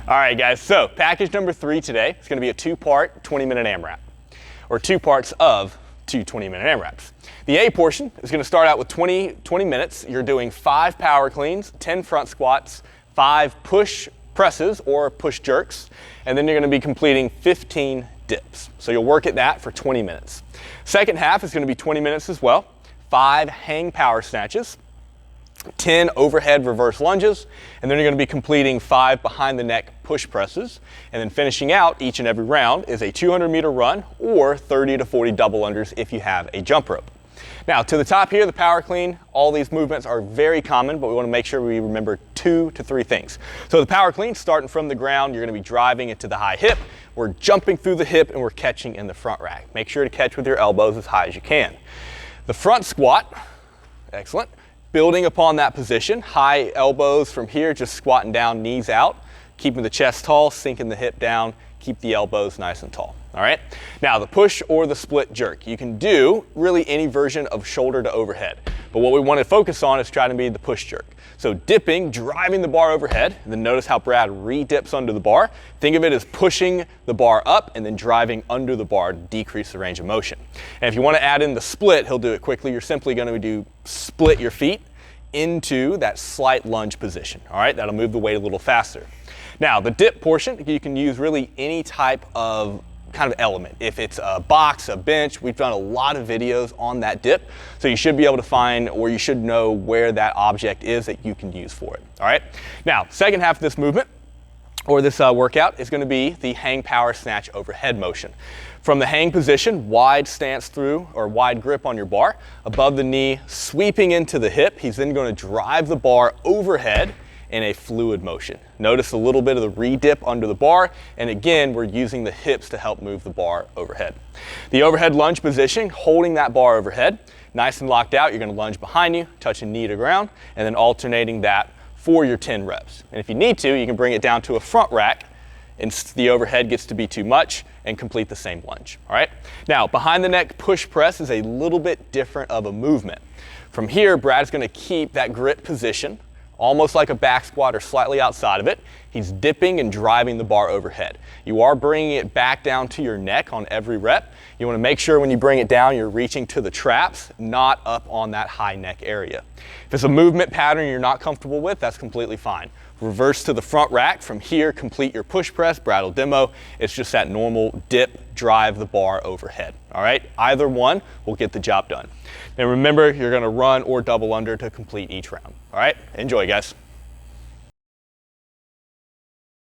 All right, guys, so package number 3 today is going to be a 2-part 20-minute AMRAP, or 2 parts of 2 20-minute AMRAPs. The A portion is going to start out with 20 minutes. You're doing 5 power cleans, 10 front squats, 5 push presses or push jerks, and then you're going to be completing 15 dips. So you'll work at that for 20 minutes. Second half is going to be 20 minutes as well. 5 hang power snatches, 10 overhead reverse lunges, and then you're going to be completing 5 behind the neck push presses, and then finishing out each and every round is a 200-meter run or 30 to 40 double unders if you have a jump rope. Now to the top here, the power clean, all these movements are very common, but we want to make sure we remember 2 to 3 things. So the power clean, starting from the ground, you're going to be driving it to the high hip, we're jumping through the hip, and we're catching in the front rack. Make sure to catch with your elbows as high as you can. The front squat, excellent. Building upon that position, high elbows from here, just squatting down, knees out, keeping the chest tall, sinking the hip down, keep the elbows nice and tall, all right? Now the push or the split jerk. You can do really any version of shoulder to overhead, but what we want to focus on is trying to be the push jerk. So dipping, driving the bar overhead, and then notice how Brad re-dips under the bar. Think of it as pushing the bar up and then driving under the bar to decrease the range of motion. And if you want to add in the split, he'll do it quickly. You're simply going to split your feet into that slight lunge position, all right? That'll move the weight a little faster. Now, the dip portion, you can use really any type of kind of element. If it's a box, a bench, we've done a lot of videos on that dip, so you should be able to find, or you should know where that object is that you can use for it, all right? Now, second half of this movement, or this workout, is going to be the hang power snatch overhead motion. From the hang position, wide stance through, or wide grip on your bar, above the knee, sweeping into the hip. He's then going to drive the bar overhead in a fluid motion. Notice a little bit of the re-dip under the bar, and again, we're using the hips to help move the bar overhead. The overhead lunge position, holding that bar overhead, nice and locked out. You're going to lunge behind you, touching knee to ground, and then alternating that for your 10 reps. And if you need to, you can bring it down to a front rack and the overhead gets to be too much and complete the same lunge, all right? Now, behind the neck push press is a little bit different of a movement. From here, Brad's gonna keep that grip position, almost like a back squat or slightly outside of it. He's dipping and driving the bar overhead. You are bringing it back down to your neck on every rep. You wanna make sure when you bring it down, you're reaching to the traps, not up on that high neck area. If it's a movement pattern you're not comfortable with, that's completely fine. Reverse to the front rack. From here, complete your push press. Brad will demo. It's just that normal dip, drive the bar overhead, all right? Either one will get the job done. And remember, you're gonna run or double under to complete each round, all right? Enjoy, guys.